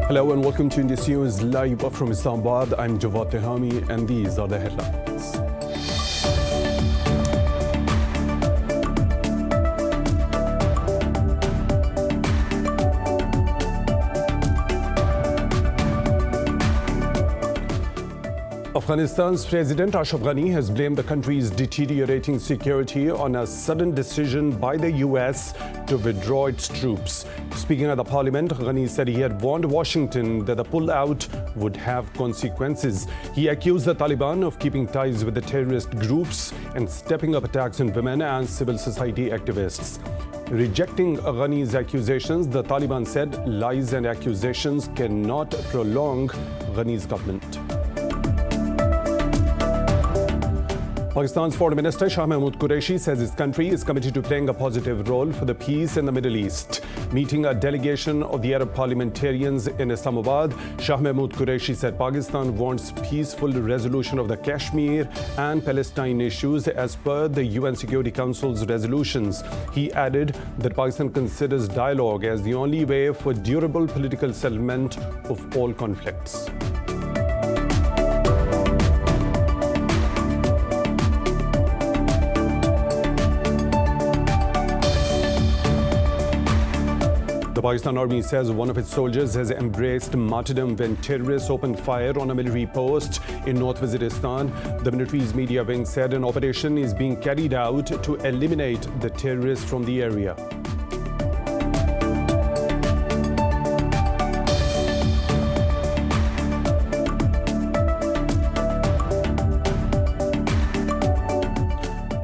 Hello and welcome to Indus News live from Islamabad. I'm Javad Tehami and these are the headlines. Afghanistan's President Ashraf Ghani has blamed the country's deteriorating security on a sudden decision by the US to withdraw its troops. Speaking at the parliament, Ghani said he had warned Washington that the pullout would have consequences. He accused the Taliban of keeping ties with the terrorist groups and stepping up attacks on women and civil society activists. Rejecting Ghani's accusations, the Taliban said lies and accusations cannot prolong Ghani's government. Pakistan's Foreign Minister Shah Mahmood Qureshi says his country is committed to playing a positive role for the peace in the Middle East. Meeting a delegation of the Arab parliamentarians in Islamabad, Shah Mahmood Qureshi said Pakistan wants peaceful resolution of the Kashmir and Palestine issues as per the UN Security Council's resolutions. He added that Pakistan considers dialogue as the only way for durable political settlement of all conflicts. The Pakistan Army says one of its soldiers has embraced martyrdom when terrorists opened fire on a military post in North Waziristan. The military's media wing said an operation is being carried out to eliminate the terrorists from the area.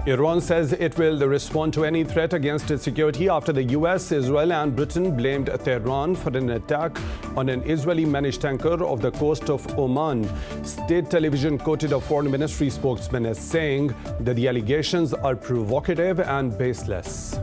Iran says it will respond to any threat against its security after the US, Israel and Britain blamed Tehran for an attack on an Israeli-managed tanker off the coast of Oman. State television quoted a foreign ministry spokesman as saying that the allegations are provocative and baseless.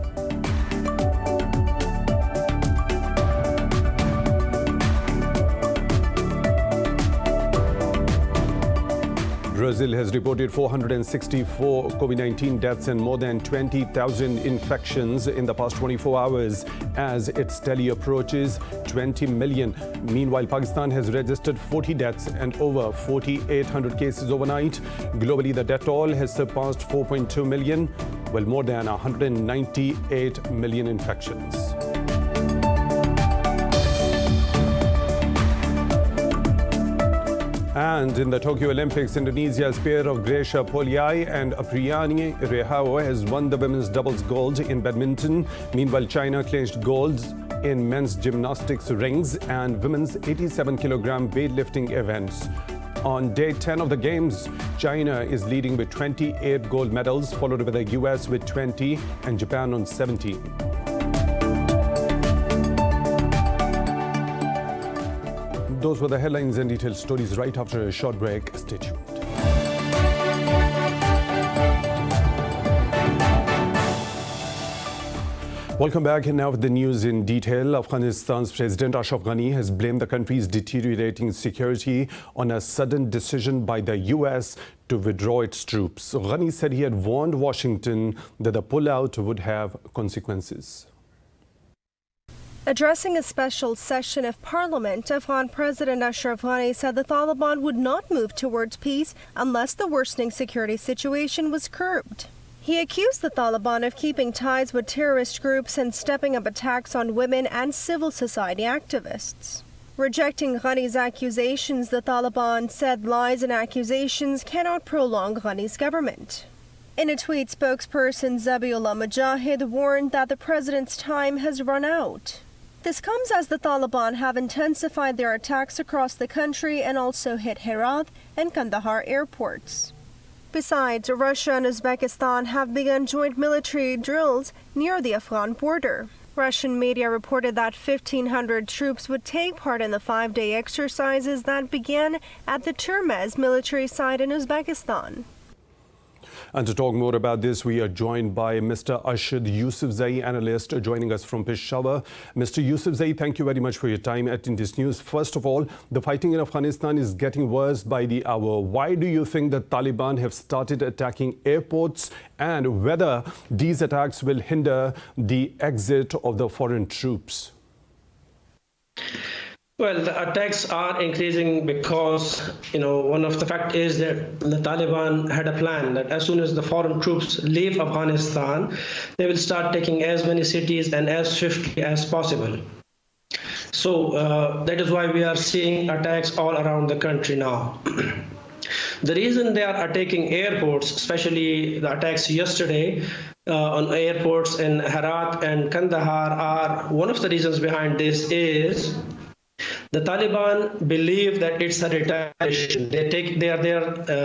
Brazil has reported 464 COVID-19 deaths and more than 20,000 infections in the past 24 hours as its tally approaches 20 million. Meanwhile, Pakistan has registered 40 deaths and over 4,800 cases overnight. Globally, the death toll has surpassed 4.2 million, while more than 198 million infections. And in the Tokyo Olympics, Indonesia's pair of Gracia Poliai and Apriani Rehao has won the women's doubles gold in badminton. Meanwhile, China clinched gold in men's gymnastics rings and women's 87-kilogram weightlifting events. On day 10 of the Games, China is leading with 28 gold medals, followed by the US with 20 and Japan on 17. Those were the headlines and detailed stories right after a short break. Stay tuned. Welcome back. And now with the news in detail. Afghanistan's President Ashraf Ghani has blamed the country's deteriorating security on a sudden decision by the US to withdraw its troops. Ghani said he had warned Washington that the pullout would have consequences. Addressing a special session of Parliament, Afghan President Ashraf Ghani said the Taliban would not move towards peace unless the worsening security situation was curbed. He accused the Taliban of keeping ties with terrorist groups and stepping up attacks on women and civil society activists. Rejecting Ghani's accusations, the Taliban said lies and accusations cannot prolong Ghani's government. In a tweet, spokesperson Zabiullah Mujahid warned that the president's time has run out. This comes as the Taliban have intensified their attacks across the country and also hit Herat and Kandahar airports. Besides, Russia and Uzbekistan have begun joint military drills near the Afghan border. Russian media reported that 1,500 troops would take part in the 5-day exercises that began at the Termez military site in Uzbekistan. And to talk more about this, we are joined by Mr. Arshad Yousafzai, analyst, joining us from Peshawar. Mr. Yousafzai, thank you very much for your time at Indus News. First of all, the fighting in Afghanistan is getting worse by the hour. Why do you think the Taliban have started attacking airports, and whether these attacks will hinder the exit of the foreign troops? Well, the attacks are increasing because, one of the fact is that the Taliban had a plan that as soon as the foreign troops leave Afghanistan, they will start taking as many cities and as swiftly as possible. So that is why we are seeing attacks all around the country now. The reason they are attacking airports, especially the attacks yesterday on airports in Herat and Kandahar, are one of the reasons behind this is the Taliban believe that it's a retaliation. They are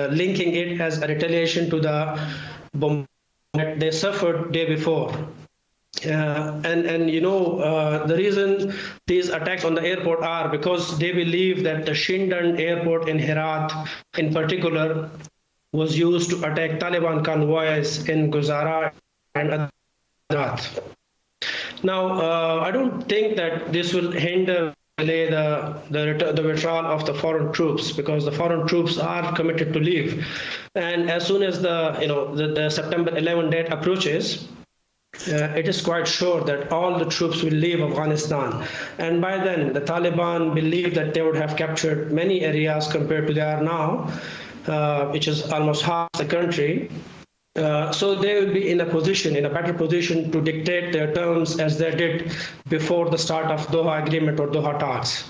linking it as a retaliation to the bombardment that they suffered day before. The reason these attacks on the airport are because they believe that the Shindan airport in Herat in particular was used to attack Taliban convoys in Guzara and Adrat. Now, I don't think that this will delay the withdrawal of the foreign troops, because the foreign troops are committed to leave. And as soon as the September 11 date approaches, it is quite sure that all the troops will leave Afghanistan. And by then, the Taliban believe that they would have captured many areas compared to they are now, which is almost half the country. So they will be in a better position to dictate their terms as they did before the start of Doha Agreement or Doha talks.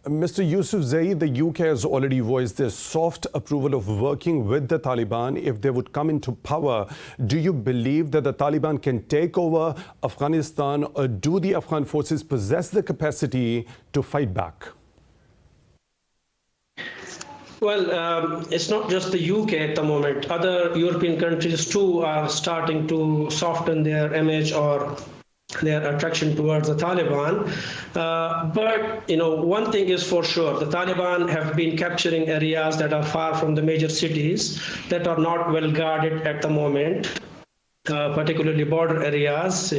Mr. Yousafzai, the UK has already voiced their soft approval of working with the Taliban if they would come into power. Do you believe that the Taliban can take over Afghanistan, or do the Afghan forces possess the capacity to fight back? Well, it's not just the UK at the moment. Other European countries too are starting to soften their image or their attraction towards the Taliban. But one thing is for sure, the Taliban have been capturing areas that are far from the major cities, that are not well guarded at the moment. Particularly border areas,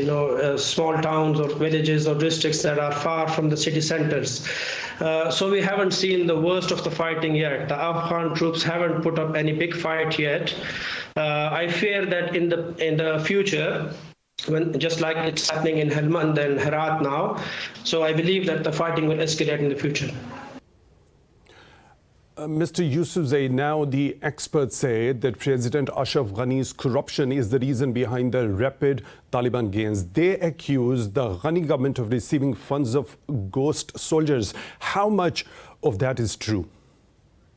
small towns or villages or districts that are far from the city centers. So we haven't seen the worst of the fighting yet. The Afghan troops haven't put up any big fight yet. I fear that in the future, when just like it's happening in Helmand and Herat now, so I believe that the fighting will escalate in the future. Mr. Yousafzai, now the experts say that President Ashraf Ghani's corruption is the reason behind the rapid Taliban gains. They accuse the Ghani government of receiving funds of ghost soldiers. How much of that is true?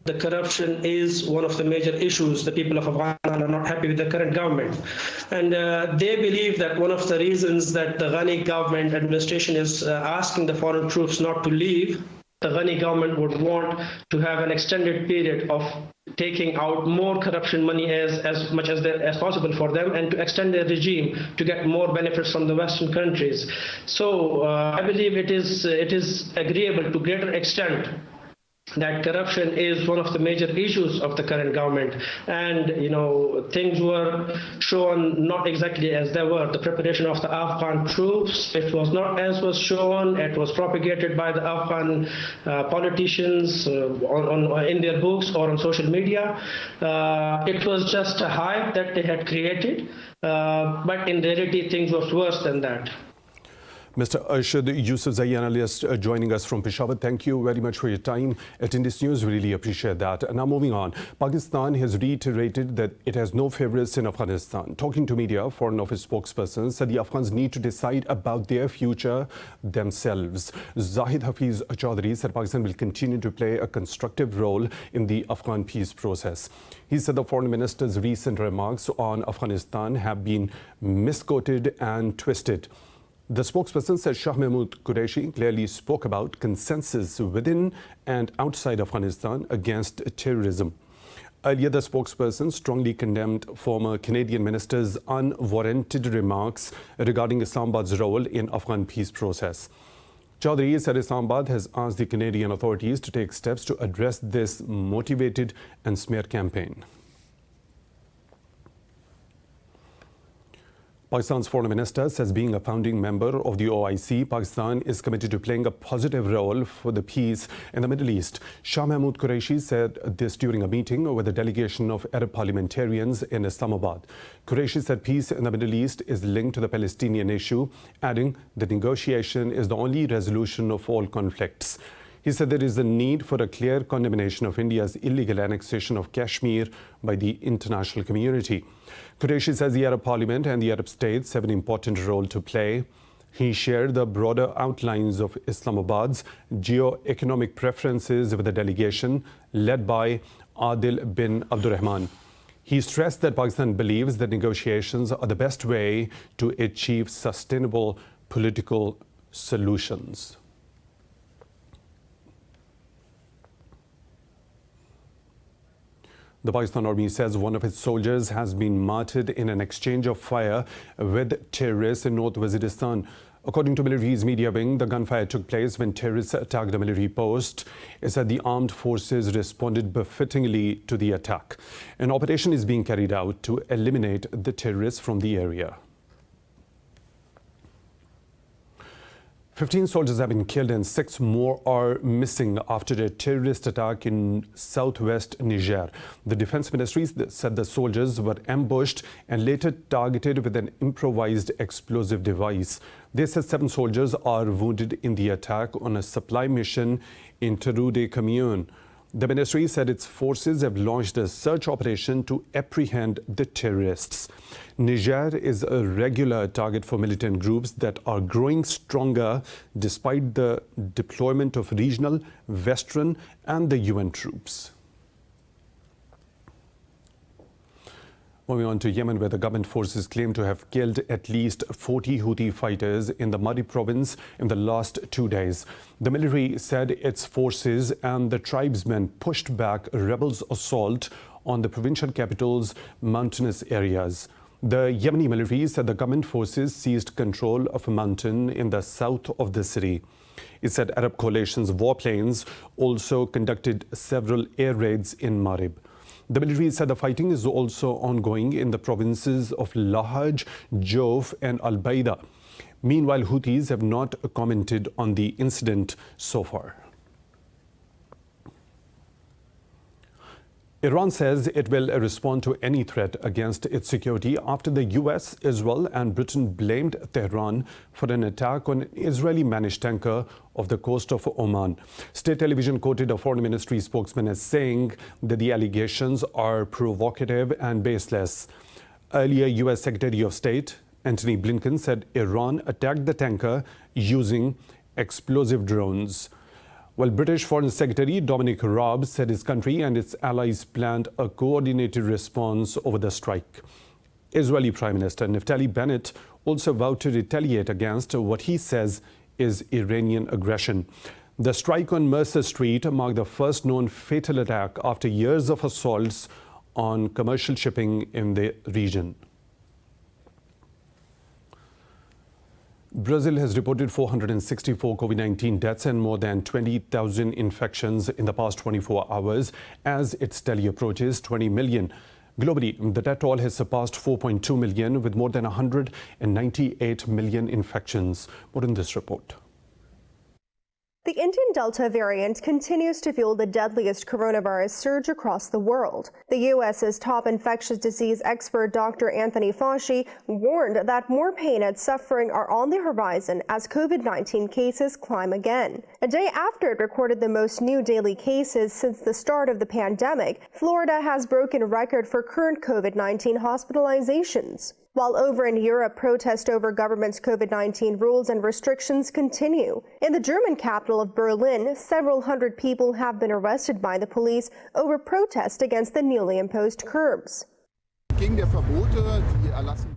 The corruption is one of the major issues. The people of Afghanistan are not happy with the current government. And they believe that one of the reasons that the Ghani government administration is asking the foreign troops not to leave, the Ghani government would want to have an extended period of taking out more corruption money as much as possible for them, and to extend their regime to get more benefits from the Western countries. So I believe it is agreeable to greater extent that corruption is one of the major issues of the current government. And, things were shown not exactly as they were. The preparation of the Afghan troops, it was not as was shown. It was propagated by the Afghan politicians in their books or on social media. It was just a hype that they had created. But in reality, things were worse than that. Mr. Arshad Yousafzai, analyst, joining us from Peshawar. Thank you very much for your time at Indus News. Really appreciate that. And now moving on, Pakistan has reiterated that it has no favorites in Afghanistan. Talking to media, Foreign Office spokesperson said the Afghans need to decide about their future themselves. Zahid Hafiz Chaudhry said Pakistan will continue to play a constructive role in the Afghan peace process. He said the foreign minister's recent remarks on Afghanistan have been misquoted and twisted. The spokesperson said Shah Mahmood Qureshi clearly spoke about consensus within and outside Afghanistan against terrorism. Earlier, the spokesperson strongly condemned former Canadian minister's unwarranted remarks regarding Islamabad's role in Afghan peace process. Chaudhry said Islamabad has asked the Canadian authorities to take steps to address this motivated and smear campaign. Pakistan's foreign minister says being a founding member of the OIC, Pakistan is committed to playing a positive role for the peace in the Middle East. Shah Mahmood Qureshi said this during a meeting with a delegation of Arab parliamentarians in Islamabad. Qureshi said peace in the Middle East is linked to the Palestinian issue, adding that negotiation is the only resolution of all conflicts. He said there is a need for a clear condemnation of India's illegal annexation of Kashmir by the international community. Qureshi says the Arab Parliament and the Arab states have an important role to play. He shared the broader outlines of Islamabad's geo-economic preferences with a delegation led by Adil bin Abdurrahman. He stressed that Pakistan believes that negotiations are the best way to achieve sustainable political solutions. The Pakistan Army says one of its soldiers has been martyred in an exchange of fire with terrorists in North Waziristan. According to military's media wing, the gunfire took place when terrorists attacked a military post. It said the armed forces responded befittingly to the attack. An operation is being carried out to eliminate the terrorists from the area. 15 soldiers have been killed and 6 more are missing after a terrorist attack in southwest Niger. The defense ministry said the soldiers were ambushed and later targeted with an improvised explosive device. They said 7 soldiers are wounded in the attack on a supply mission in Terude commune. The ministry said its forces have launched a search operation to apprehend the terrorists. Niger is a regular target for militant groups that are growing stronger despite the deployment of regional, Western and the UN troops. Moving on to Yemen, where the government forces claim to have killed at least 40 Houthi fighters in the Marib province in the last 2 days. The military said its forces and the tribesmen pushed back rebels' assault on the provincial capital's mountainous areas. The Yemeni military said the government forces seized control of a mountain in the south of the city. It said Arab coalition's warplanes also conducted several air raids in Marib. The military said the fighting is also ongoing in the provinces of Lahaj, Jof and Al-Baida. Meanwhile, Houthis have not commented on the incident so far. Iran says it will respond to any threat against its security after the US, Israel and Britain blamed Tehran for an attack on an Israeli-managed tanker off the coast of Oman. State television quoted a foreign ministry spokesman as saying that the allegations are provocative and baseless. Earlier, US Secretary of State Antony Blinken said Iran attacked the tanker using explosive drones. While British Foreign Secretary Dominic Raab said his country and its allies planned a coordinated response over the strike. Israeli Prime Minister Naftali Bennett also vowed to retaliate against what he says is Iranian aggression. The strike on Mercer Street marked the first known fatal attack after years of assaults on commercial shipping in the region. Brazil has reported 464 COVID-19 deaths and more than 20,000 infections in the past 24 hours as its tally approaches 20 million. Globally, the death toll has surpassed 4.2 million with more than 198 million infections. More in this report. The Indian Delta variant continues to fuel the deadliest coronavirus surge across the world. The U.S.'s top infectious disease expert Dr. Anthony Fauci warned that more pain and suffering are on the horizon as COVID-19 cases climb again. A day after it recorded the most new daily cases since the start of the pandemic, Florida has broken a record for current COVID-19 hospitalizations. While over in Europe, protests over government's COVID-19 rules and restrictions continue. In the German capital of Berlin, several hundred people have been arrested by the police over protest against the newly imposed curbs.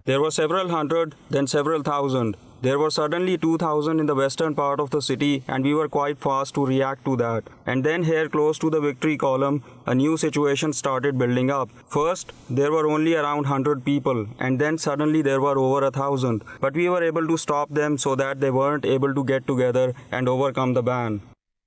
There were several hundred, then several thousand. There were suddenly 2,000 in the western part of the city, and we were quite fast to react to that. And then here close to the Victory Column, a new situation started building up. First, there were only around 100 people, and then suddenly there were over 1,000. But we were able to stop them so that they weren't able to get together and overcome the ban.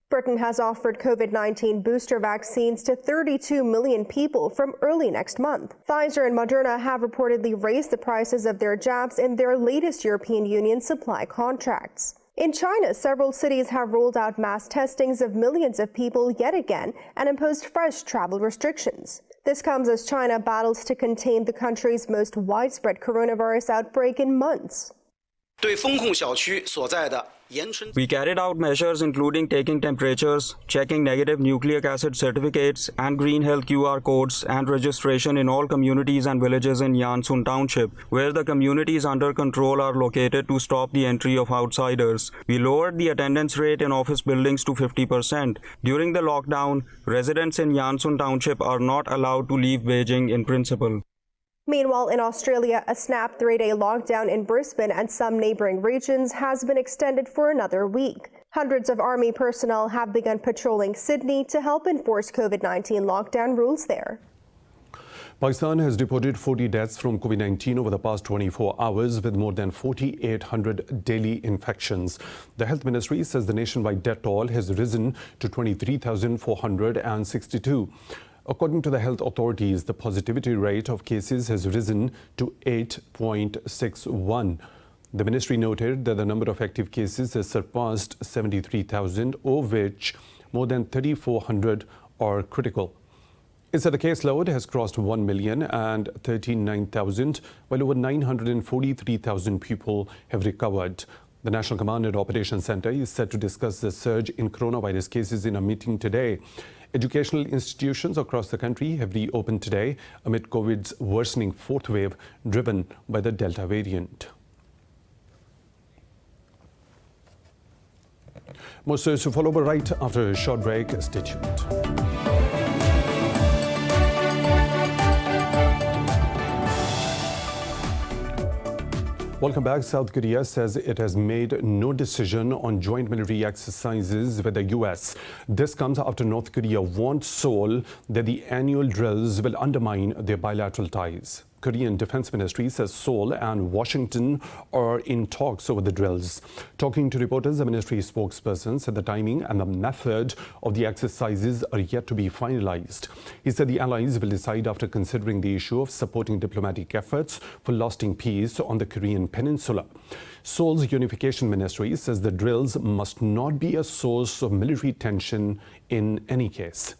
Britain has offered COVID-19 booster vaccines to 32 million people from early next month. Pfizer and Moderna have reportedly raised the prices of their jabs in their latest European Union supply contracts. In China, several cities have rolled out mass testings of millions of people yet again and imposed fresh travel restrictions. This comes as China battles to contain the country's most widespread coronavirus outbreak in months. We carried out measures including taking temperatures, checking negative nucleic acid certificates and green health QR codes and registration in all communities and villages in Yansun Township, where the communities under control are located to stop the entry of outsiders. We lowered the attendance rate in office buildings to 50%. During the lockdown, residents in Yansun Township are not allowed to leave Beijing in principle. Meanwhile, in Australia, a snap 3-day lockdown in Brisbane and some neighbouring regions has been extended for another week. Hundreds of army personnel have begun patrolling Sydney to help enforce COVID-19 lockdown rules there. Pakistan has reported 40 deaths from COVID-19 over the past 24 hours, with more than 4,800 daily infections. The Health Ministry says the nationwide death toll has risen to 23,462. According to the health authorities, the positivity rate of cases has risen to 8.61. The ministry noted that the number of active cases has surpassed 73,000, of which more than 3,400 are critical. It said the caseload has crossed 1 million and 39,000, while over 943,000 people have recovered. The National Command and Operations Centre is set to discuss the surge in coronavirus cases in a meeting today. Educational institutions across the country have reopened today amid COVID's worsening fourth wave driven by the Delta variant. More stories to follow, but right after a short break. Stay tuned. Welcome back. South Korea says it has made no decision on joint military exercises with the U.S. This comes after North Korea warned Seoul that the annual drills will undermine their bilateral ties. Korean Defense Ministry says Seoul and Washington are in talks over the drills. Talking to reporters, the ministry spokesperson said the timing and the method of the exercises are yet to be finalized. He said the allies will decide after considering the issue of supporting diplomatic efforts for lasting peace on the Korean peninsula. Seoul's unification ministry says the drills must not be a source of military tension in any case.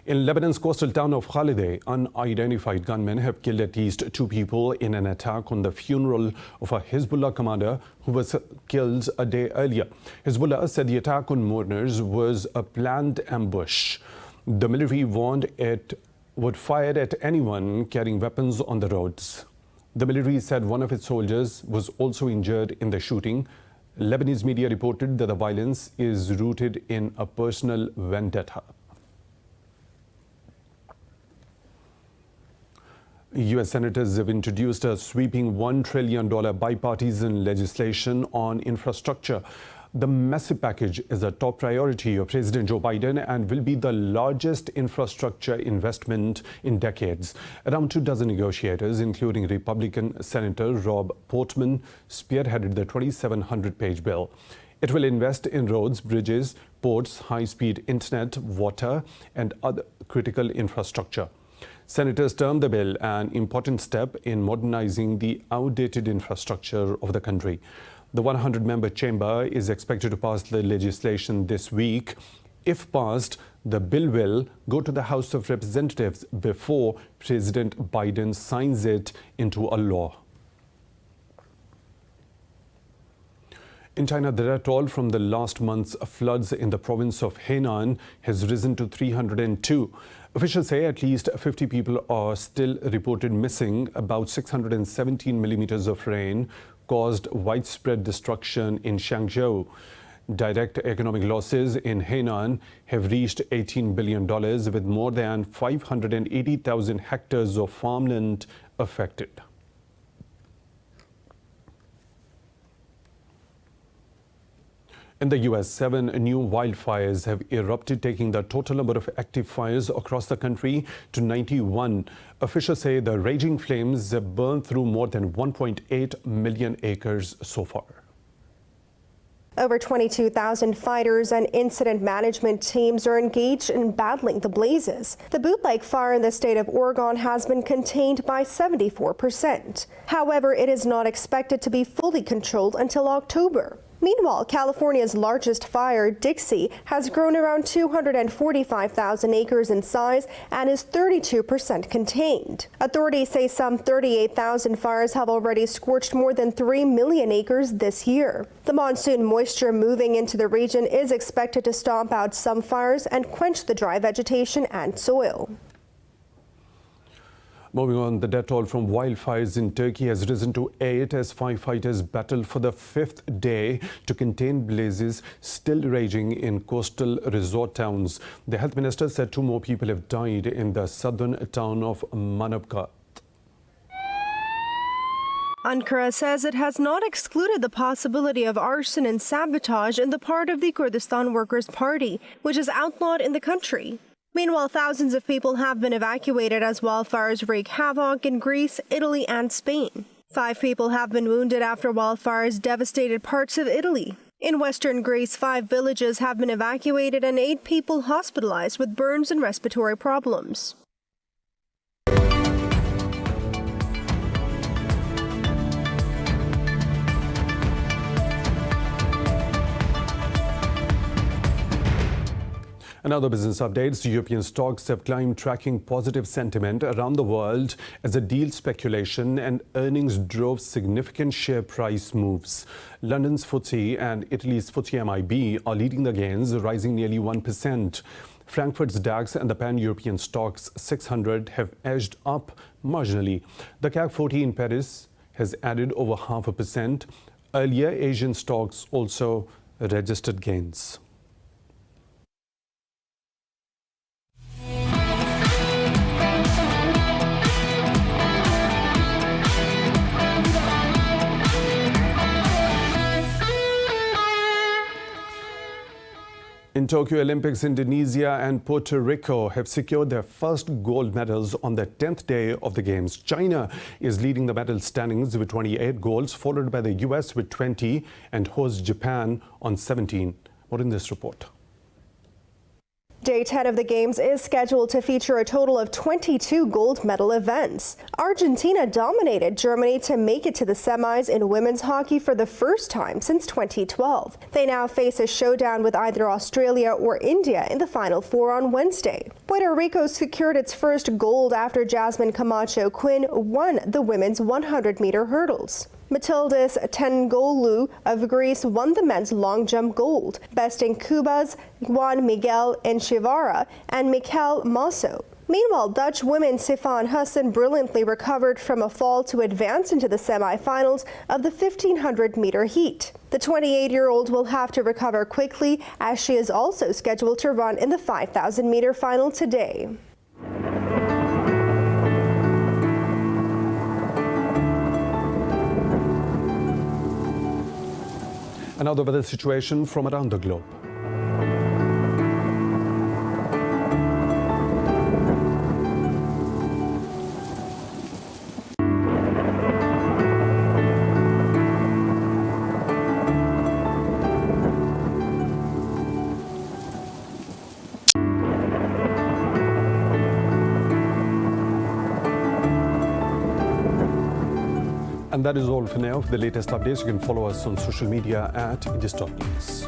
In Lebanon's coastal town of Khalideh, unidentified gunmen have killed at least 2 people in an attack on the funeral of a Hezbollah commander who was killed a day earlier. Hezbollah said the attack on mourners was a planned ambush. The military warned it would fire at anyone carrying weapons on the roads. The military said one of its soldiers was also injured in the shooting. Lebanese media reported that the violence is rooted in a personal vendetta. U.S. senators have introduced a sweeping $1 trillion bipartisan legislation on infrastructure. The massive package is a top priority of President Joe Biden and will be the largest infrastructure investment in decades. Around 24 negotiators, including Republican Senator Rob Portman, spearheaded the 2,700-page bill. It will invest in roads, bridges, ports, high-speed internet, water, and other critical infrastructure. Senators termed the bill an important step in modernizing the outdated infrastructure of the country. The 100-member chamber is expected to pass the legislation this week. If passed, the bill will go to the House of Representatives before President Biden signs it into a law. In China, the death toll from the last month's floods in the province of Henan has risen to 302. Officials say at least 50 people are still reported missing. About 617 millimeters of rain caused widespread destruction in Shangzhou. Direct economic losses in Henan have reached $18 billion, with more than 580,000 hectares of farmland affected. In the U.S., 7 new wildfires have erupted, taking the total number of active fires across the country to 91. Officials say the raging flames have burned through more than 1.8 million acres so far. Over 22,000 fighters and incident management teams are engaged in battling the blazes. The bootleg fire in the state of Oregon has been contained by 74%. However, it is not expected to be fully controlled until October. Meanwhile, California's largest fire, Dixie, has grown around 245,000 acres in size and is 32% contained. Authorities say some 38,000 fires have already scorched more than 3 million acres this year. The monsoon moisture moving into the region is expected to stomp out some fires and quench the dry vegetation and soil. Moving on, the death toll from wildfires in Turkey has risen to 8 as firefighters battle for the 5th day to contain blazes still raging in coastal resort towns. The health minister said 2 more people have died in the southern town of Manavgat. Ankara says it has not excluded the possibility of arson and sabotage in the part of the Kurdistan Workers' Party, which is outlawed in the country. Meanwhile, thousands of people have been evacuated as wildfires wreak havoc in Greece, Italy, and Spain. 5 people have been wounded after wildfires devastated parts of Italy. In western Greece, 5 villages have been evacuated and 8 people hospitalized with burns and respiratory problems. Another business updates. European stocks have climbed, tracking positive sentiment around the world as the deal speculation and earnings drove significant share price moves. London's FTSE and Italy's FTSE MIB are leading the gains, rising nearly 1%. Frankfurt's DAX and the pan-European stocks 600 have edged up marginally. The CAC 40 in Paris has added over 0.5%. Earlier, Asian stocks also registered gains. In Tokyo Olympics, Indonesia and Puerto Rico have secured their first gold medals on the 10th day of the Games. China is leading the medal standings with 28 golds, followed by the US with 20 and hosts Japan on 17. More in this report. Day 10 of the Games is scheduled to feature a total of 22 gold medal events. Argentina dominated Germany to make it to the semis in women's hockey for the first time since 2012. They now face a showdown with either Australia or India in the Final Four on Wednesday. Puerto Rico secured its first gold after Jasmine Camacho Quinn won the women's 100-meter hurdles. Matildis Tengolu of Greece won the men's long jump gold, besting Cuba's Juan Miguel Enchivara and Mikel Masso. Meanwhile, Dutch women Sifan Hassan brilliantly recovered from a fall to advance into the semifinals of the 1,500-meter heat. The 28-year-old will have to recover quickly, as she is also scheduled to run in the 5,000-meter final today. Another weather situation from around the globe. And that is all for now. For the latest updates, you can follow us on social media at Indus.News.